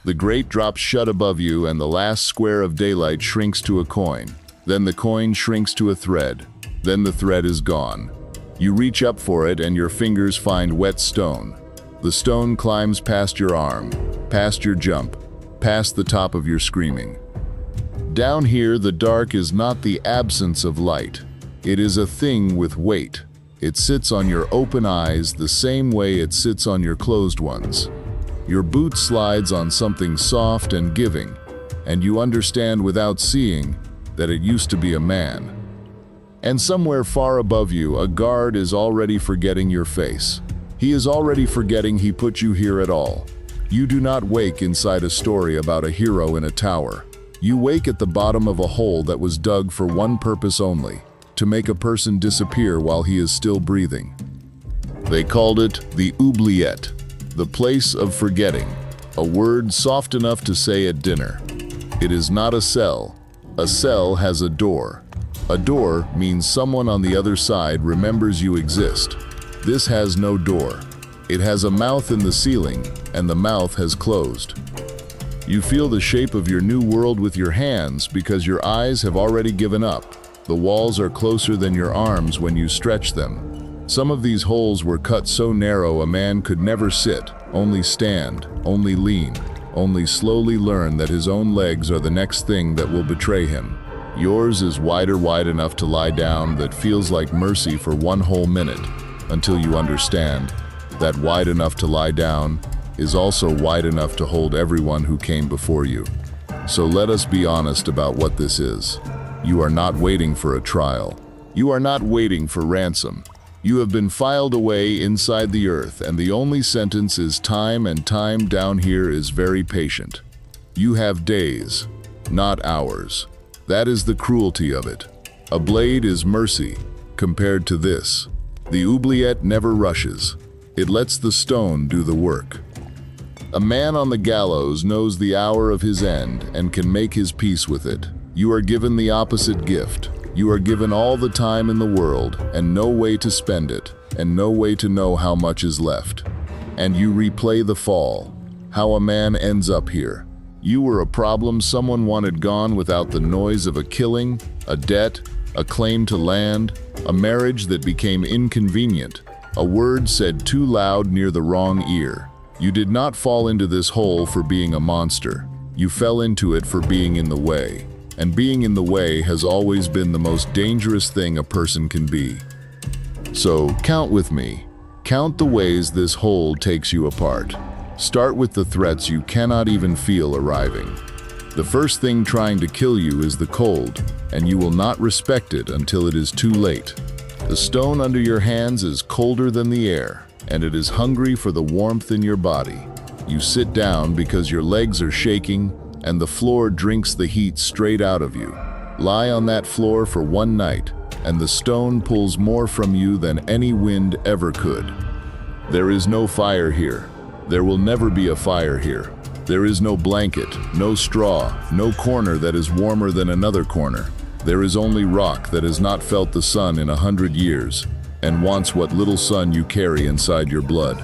The grate drops shut above you and the last square of daylight shrinks to a coin. Then the coin shrinks to a thread. Then the thread is gone. You reach up for it and your fingers find wet stone. The stone climbs past your arm, past your jump, past the top of your screaming. Down here, the dark is not the absence of light. It is a thing with weight. It sits on your open eyes the same way it sits on your closed ones. Your boot slides on something soft and giving, and you understand without seeing that it used to be a man. And somewhere far above you, a guard is already forgetting your face. He is already forgetting he put you here at all. You do not wake inside a story about a hero in a tower. You wake at the bottom of a hole that was dug for one purpose only: to make a person disappear while he is still breathing. They called it the Oubliette, the place of forgetting, a word soft enough to say at dinner. It is not a cell. A cell has a door. A door means someone on the other side remembers you exist. This has no door. It has a mouth in the ceiling, and the mouth has closed. You feel the shape of your new world with your hands because your eyes have already given up. The walls are closer than your arms when you stretch them. Some of these holes were cut so narrow a man could never sit, only stand, only lean, only slowly learn that his own legs are the next thing that will betray him. Yours is wide enough to lie down that feels like mercy for one whole minute, until you understand that wide enough to lie down is also wide enough to hold everyone who came before you. So let us be honest about what this is. You are not waiting for a trial. You are not waiting for ransom. You have been filed away inside the earth, and the only sentence is time, and time down here is very patient. You have days, not hours. That is the cruelty of it. A blade is mercy compared to this. The oubliette never rushes. It lets the stone do the work. A man on the gallows knows the hour of his end and can make his peace with it. You are given the opposite gift. You are given all the time in the world and no way to spend it, and no way to know how much is left. And you replay the fall, how a man ends up here. You were a problem someone wanted gone without the noise of a killing, a debt, a claim to land, a marriage that became inconvenient, a word said too loud near the wrong ear. You did not fall into this hole for being a monster. You fell into it for being in the way. And being in the way has always been the most dangerous thing a person can be. So count with me. Count the ways this hole takes you apart. Start with the threats you cannot even feel arriving. The first thing trying to kill you is the cold, and you will not respect it until it is too late. The stone under your hands is colder than the air, and it is hungry for the warmth in your body. You sit down because your legs are shaking, and the floor drinks the heat straight out of you. Lie on that floor for one night, and the stone pulls more from you than any wind ever could. There is no fire here. There will never be a fire here. There is no blanket, no straw, no corner that is warmer than another corner. There is only rock that has not felt the sun in 100 years, and wants what little sun you carry inside your blood.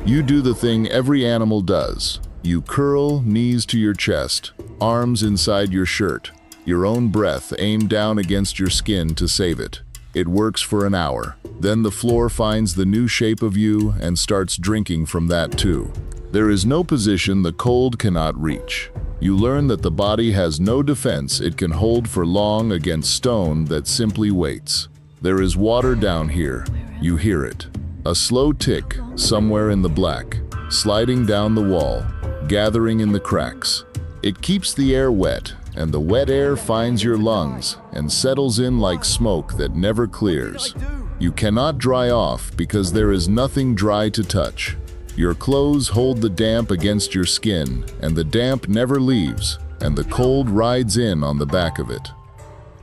You do the thing every animal does. You curl, knees to your chest, arms inside your shirt, your own breath aimed down against your skin to save it. It works for an hour. Then the floor finds the new shape of you and starts drinking from that too. There is no position the cold cannot reach. You learn that the body has no defense it can hold for long against stone that simply waits. There is water down here. You hear it. A slow tick somewhere in the black, sliding down the wall, gathering in the cracks. It keeps the air wet, and the wet air finds your lungs and settles in like smoke that never clears. You cannot dry off because there is nothing dry to touch. Your clothes hold the damp against your skin, and the damp never leaves, and the cold rides in on the back of it.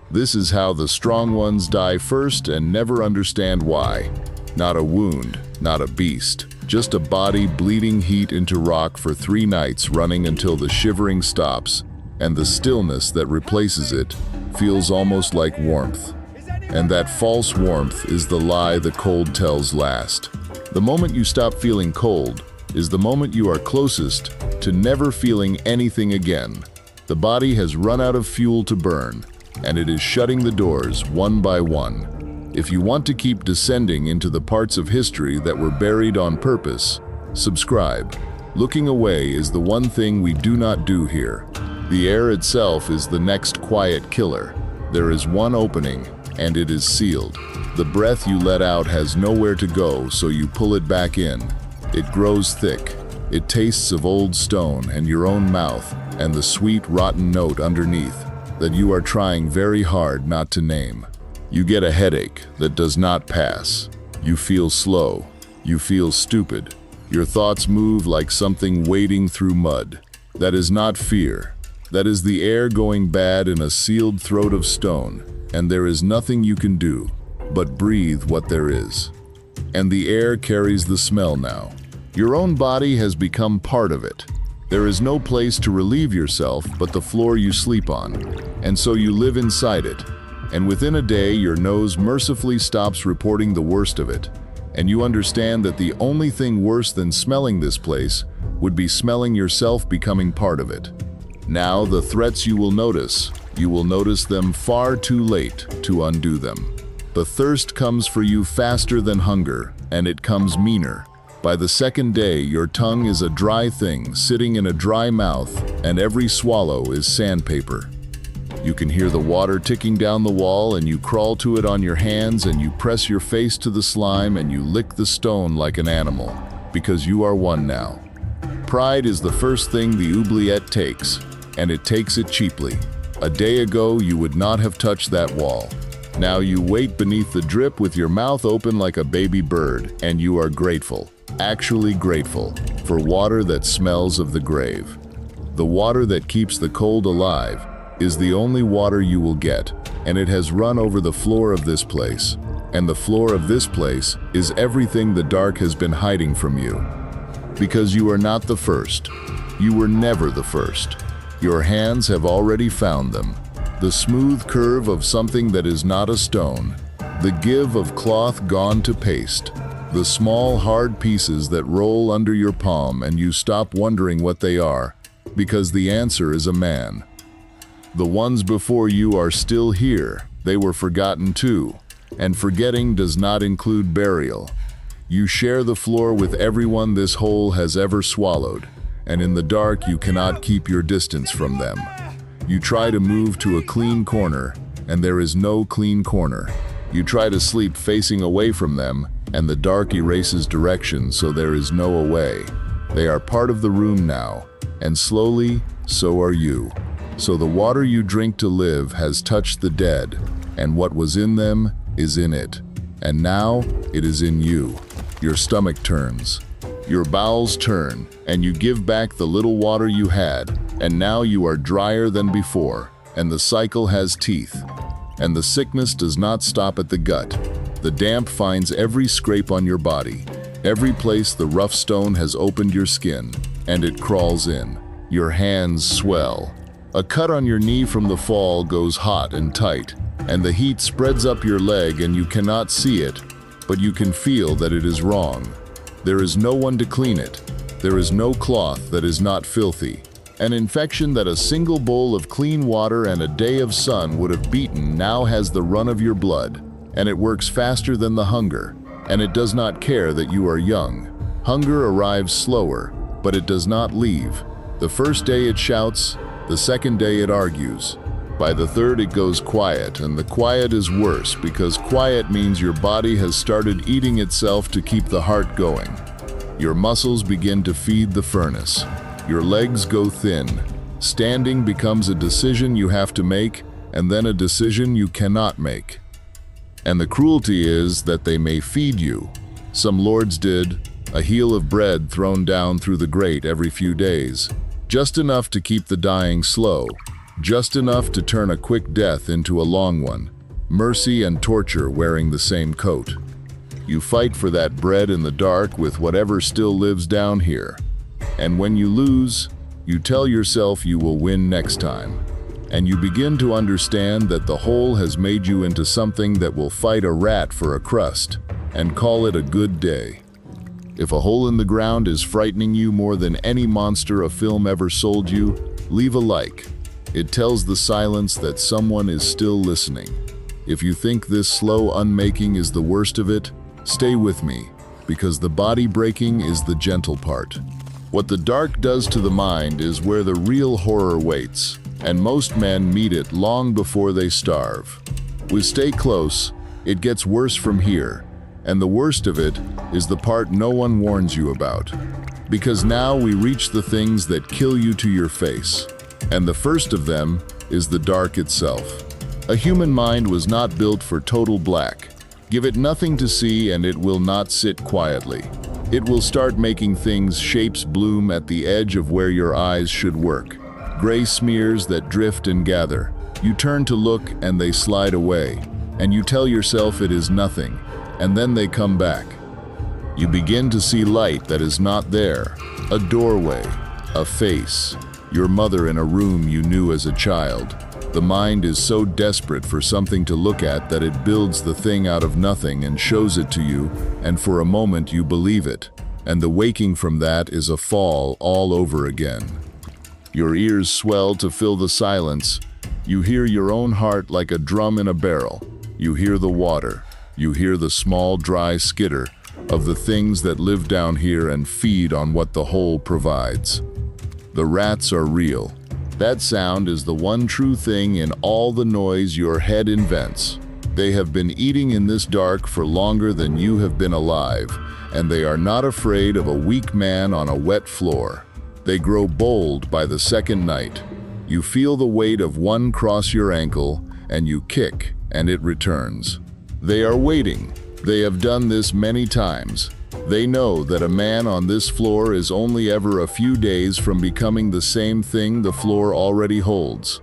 This is how the strong ones die first and never understand why. Not a wound, not a beast, just a body bleeding heat into rock for 3 nights running until the shivering stops, and the stillness that replaces it feels almost like warmth. And that false warmth is the lie the cold tells last. The moment you stop feeling cold, is the moment you are closest to never feeling anything again. The body has run out of fuel to burn, and it is shutting the doors one by one. If you want to keep descending into the parts of history that were buried on purpose, subscribe. Looking away is the one thing we do not do here. The air itself is the next quiet killer. There is one opening, and it is sealed. The breath you let out has nowhere to go, so you pull it back in. It grows thick. It tastes of old stone and your own mouth, and the sweet, rotten note underneath that you are trying very hard not to name. You get a headache that does not pass. You feel slow. You feel stupid. Your thoughts move like something wading through mud. That is not fear. That is the air going bad in a sealed throat of stone, and there is nothing you can do but breathe what there is. And the air carries the smell now. Your own body has become part of it. There is no place to relieve yourself but the floor you sleep on, and so you live inside it. And within a day, your nose mercifully stops reporting the worst of it, and you understand that the only thing worse than smelling this place would be smelling yourself becoming part of it. Now, the threats you will notice them far too late to undo them. The thirst comes for you faster than hunger, and it comes meaner. By the second day, your tongue is a dry thing sitting in a dry mouth, and every swallow is sandpaper. You can hear the water ticking down the wall, and you crawl to it on your hands, and you press your face to the slime, and you lick the stone like an animal, because you are one now. Pride is the first thing the oubliette takes, and it takes it cheaply. A day ago, you would not have touched that wall. Now you wait beneath the drip with your mouth open like a baby bird, and you are grateful, actually grateful, for water that smells of the grave. The water that keeps the cold alive is the only water you will get, and it has run over the floor of this place. And the floor of this place is everything the dark has been hiding from you. Because you are not the first. You were never the first. Your hands have already found them. The smooth curve of something that is not a stone. The give of cloth gone to paste. The small, hard pieces that roll under your palm and you stop wondering what they are, because the answer is a man. The ones before you are still here. They were forgotten too, and forgetting does not include burial. You share the floor with everyone this hole has ever swallowed, and in the dark you cannot keep your distance from them. You try to move to a clean corner, and there is no clean corner. You try to sleep facing away from them, and the dark erases direction, so there is no away. They are part of the room now, and slowly, so are you. So the water you drink to live has touched the dead, and what was in them is in it. And now, it is in you. Your stomach turns. Your bowels turn, and you give back the little water you had, and now you are drier than before, and the cycle has teeth. And the sickness does not stop at the gut. The damp finds every scrape on your body, every place the rough stone has opened your skin, and it crawls in. Your hands swell. A cut on your knee from the fall goes hot and tight, and the heat spreads up your leg and you cannot see it, but you can feel that it is wrong. There is no one to clean it. There is no cloth that is not filthy. An infection that a single bowl of clean water and a day of sun would have beaten now has the run of your blood, and it works faster than the hunger, and it does not care that you are young. Hunger arrives slower, but it does not leave. The first day it shouts, the second day it argues. By the third it goes quiet, and the quiet is worse because quiet means your body has started eating itself to keep the heart going. Your muscles begin to feed the furnace. Your legs go thin. Standing becomes a decision you have to make, and then a decision you cannot make. And the cruelty is that they may feed you. Some lords did, a heel of bread thrown down through the grate every few days. Just enough to keep the dying slow. Just enough to turn a quick death into a long one. Mercy and torture wearing the same coat. You fight for that bread in the dark with whatever still lives down here. And when you lose, you tell yourself you will win next time. And you begin to understand that the hole has made you into something that will fight a rat for a crust and call it a good day. If a hole in the ground is frightening you more than any monster a film ever sold you, leave a like. It tells the silence that someone is still listening. If you think this slow unmaking is the worst of it, stay with me, because the body breaking is the gentle part. What the dark does to the mind is where the real horror waits, and most men meet it long before they starve. With Stay Close, it gets worse from here, and the worst of it is the part no one warns you about. Because now we reach the things that kill you to your face, and the first of them is the dark itself. A human mind was not built for total black. Give it nothing to see and it will not sit quietly. It will start making things shapes bloom at the edge of where your eyes should work. Gray smears that drift and gather. You turn to look and they slide away, and you tell yourself it is nothing, and then they come back. You begin to see light that is not there, a doorway, a face, your mother in a room you knew as a child. The mind is so desperate for something to look at that it builds the thing out of nothing and shows it to you, and for a moment you believe it, and the waking from that is a fall all over again. Your ears swell to fill the silence. You hear your own heart like a drum in a barrel. You hear the water. You hear the small, dry skitter of the things that live down here and feed on what the hole provides. The rats are real. That sound is the one true thing in all the noise your head invents. They have been eating in this dark for longer than you have been alive, and they are not afraid of a weak man on a wet floor. They grow bold by the second night. You feel the weight of one cross your ankle, and you kick, and it returns. They are waiting. They have done this many times. They know that a man on this floor is only ever a few days from becoming the same thing the floor already holds.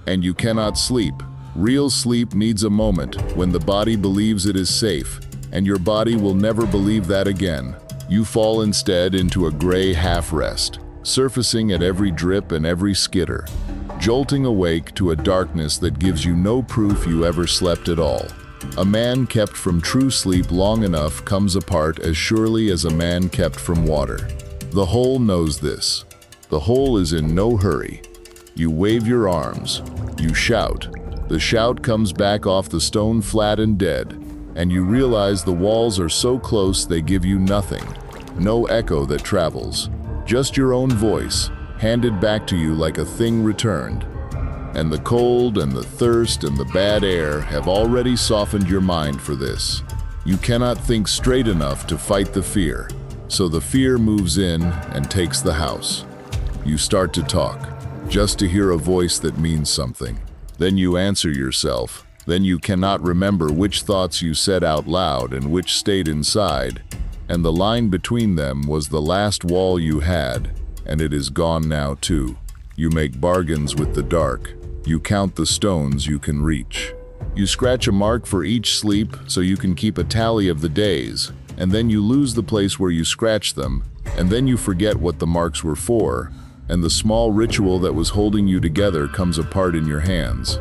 And you cannot sleep. Real sleep needs a moment when the body believes it is safe, and your body will never believe that again. You fall instead into a gray half-rest, surfacing at every drip and every skitter, jolting awake to a darkness that gives you no proof you ever slept at all. A man kept from true sleep long enough comes apart as surely as a man kept from water. The hole knows this. The hole is in no hurry. You wave your arms. You shout. The shout comes back off the stone flat and dead, and you realize the walls are so close they give you nothing. No echo that travels. Just your own voice, handed back to you like a thing returned. And the cold and the thirst and the bad air have already softened your mind for this. You cannot think straight enough to fight the fear, so the fear moves in and takes the house. You start to talk, just to hear a voice that means something. Then you answer yourself. Then you cannot remember which thoughts you said out loud and which stayed inside, and the line between them was the last wall you had, and it is gone now too. You make bargains with the dark. You count the stones you can reach. You scratch a mark for each sleep so you can keep a tally of the days, and then you lose the place where you scratched them, and then you forget what the marks were for, and the small ritual that was holding you together comes apart in your hands.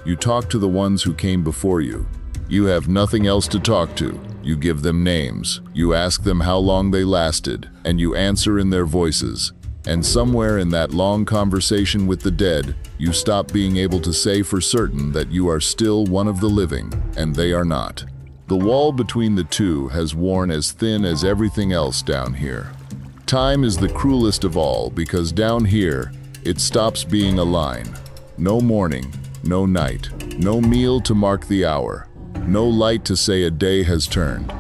You talk to the ones who came before you. You have nothing else to talk to. You give them names. You ask them how long they lasted, and you answer in their voices. And somewhere in that long conversation with the dead, you stop being able to say for certain that you are still one of the living, and they are not. The wall between the two has worn as thin as everything else down here. Time is the cruelest of all because down here, it stops being a line. No morning, no night, no meal to mark the hour, no light to say a day has turned.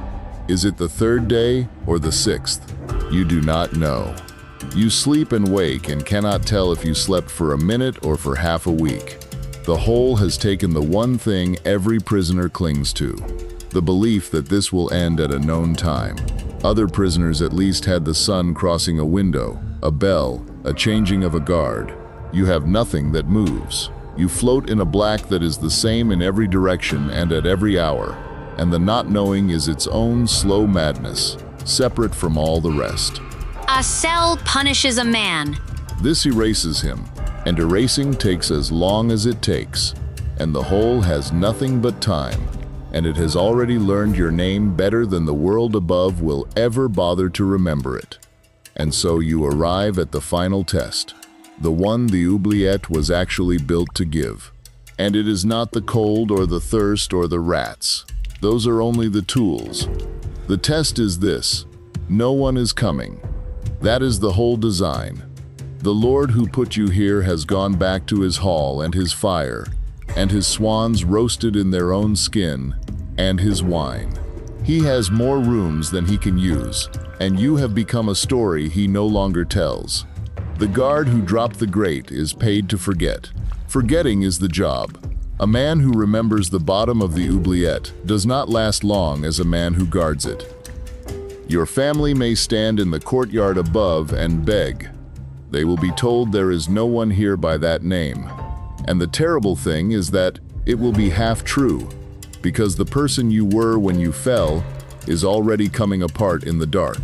Is it the third day or the sixth? You do not know. You sleep and wake and cannot tell if you slept for a minute or for half a week. The hole has taken the one thing every prisoner clings to, the belief that this will end at a known time. Other prisoners at least had the sun crossing a window, a bell, a changing of a guard. You have nothing that moves. You float in a black that is the same in every direction and at every hour, and the not knowing is its own slow madness, separate from all the rest. A cell punishes a man. This erases him, and erasing takes as long as it takes, and the hole has nothing but time. and it has already learned your name better than the world above will ever bother to remember it. And so you arrive at the final test, the one the Oubliette was actually built to give. And it is not the cold or the thirst or the rats. Those are only the tools. The test is this: no one is coming. That is the whole design. The Lord who put you here has gone back to his hall and his fire, and his swans roasted in their own skin, and his wine. He has more rooms than he can use, and you have become a story he no longer tells. The guard who dropped the grate is paid to forget. Forgetting is the job. A man who remembers the bottom of the oubliette does not last long as a man who guards it. Your family may stand in the courtyard above and beg. They will be told there is no one here by that name. And the terrible thing is that it will be half true, because the person you were when you fell is already coming apart in the dark.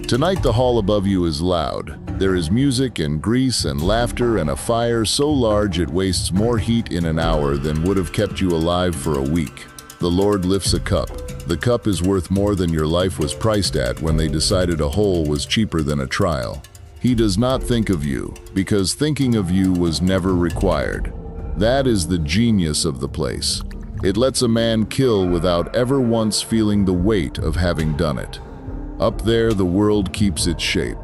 Tonight the hall above you is loud. There is music and grease and laughter and a fire so large it wastes more heat in an hour than would have kept you alive for a week. The Lord lifts a cup. The cup is worth more than your life was priced at when they decided a hole was cheaper than a trial. He does not think of you, because thinking of you was never required. That is the genius of the place. It lets a man kill without ever once feeling the weight of having done it. Up there, the world keeps its shape.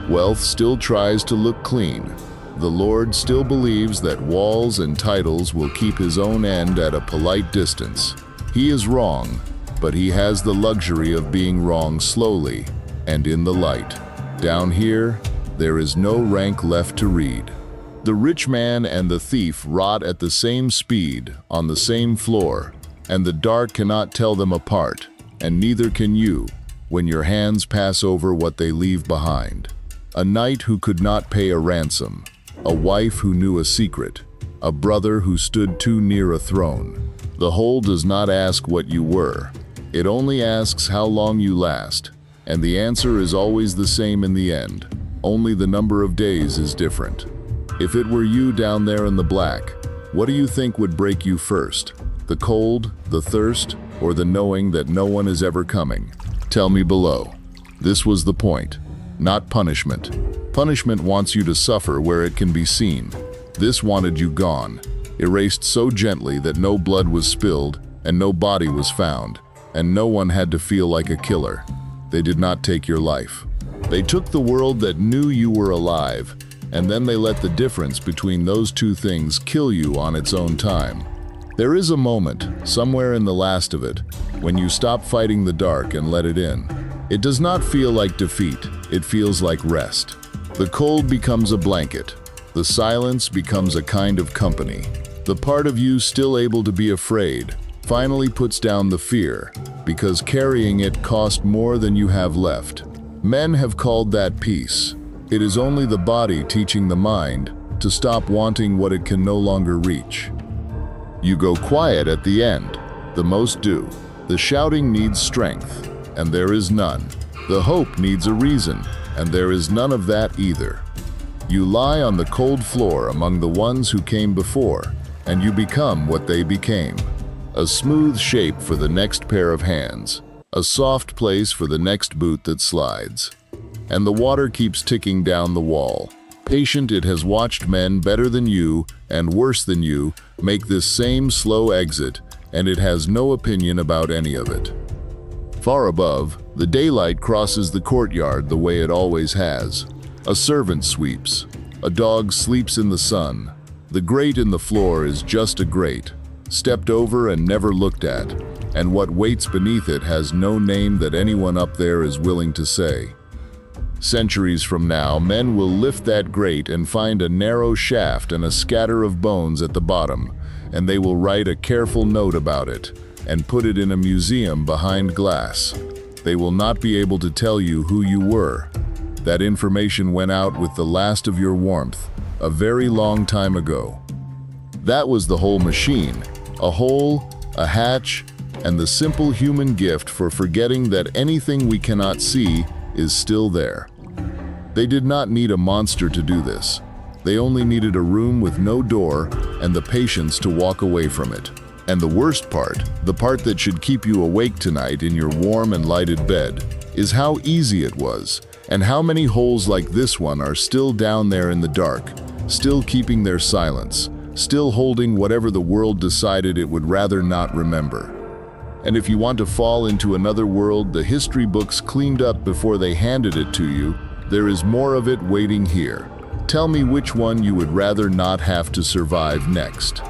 Wealth still tries to look clean. The Lord still believes that walls and titles will keep his own end at a polite distance. He is wrong, but he has the luxury of being wrong slowly and in the light. Down here, there is no rank left to read. The rich man and the thief rot at the same speed on the same floor, and the dark cannot tell them apart, and neither can you, when your hands pass over what they leave behind. A knight who could not pay a ransom, a wife who knew a secret, a brother who stood too near a throne. The whole does not ask what you were. It only asks how long you last, and the answer is always the same in the end. Only the number of days is different. If it were you down there in the black, what do you think would break you first? The cold, the thirst, or the knowing that no one is ever coming? Tell me below. This was the point, not punishment. Punishment wants you to suffer where it can be seen. This wanted you gone, erased so gently that no blood was spilled and no body was found, and no one had to feel like a killer. They did not take your life. They took the world that knew you were alive, and then they let the difference between those two things kill you on its own time. There is a moment, somewhere in the last of it, when you stop fighting the dark and let it in. It does not feel like defeat, it feels like rest. The cold becomes a blanket. The silence becomes a kind of company. The part of you still able to be afraid finally puts down the fear, because carrying it cost more than you have left. Men have called that peace. It is only the body teaching the mind to stop wanting what it can no longer reach. You go quiet at the end. The most do. The shouting needs strength, and there is none. The hope needs a reason, and there is none of that either. You lie on the cold floor among the ones who came before, and you become what they became. A smooth shape for the next pair of hands. A soft place for the next boot that slides. And the water keeps ticking down the wall. Patient, it has watched men better than you and worse than you make this same slow exit, and it has no opinion about any of it. Far above, the daylight crosses the courtyard the way it always has. A servant sweeps. A dog sleeps in the sun. The grate in the floor is just a grate, stepped over and never looked at, and what waits beneath it has no name that anyone up there is willing to say. Centuries from now, men will lift that grate and find a narrow shaft and a scatter of bones at the bottom, and they will write a careful note about it and put it in a museum behind glass. They will not be able to tell you who you were. That information went out with the last of your warmth, a very long time ago. That was the whole machine, a hole, a hatch, and the simple human gift for forgetting that anything we cannot see is still there. They did not need a monster to do this. They only needed a room with no door and the patience to walk away from it. And the worst part, the part that should keep you awake tonight in your warm and lighted bed, is how easy it was, and how many holes like this one are still down there in the dark, still keeping their silence, still holding whatever the world decided it would rather not remember. And if you want to fall into another world the history books cleaned up before they handed it to you, there is more of it waiting here. Tell me which one you would rather not have to survive next.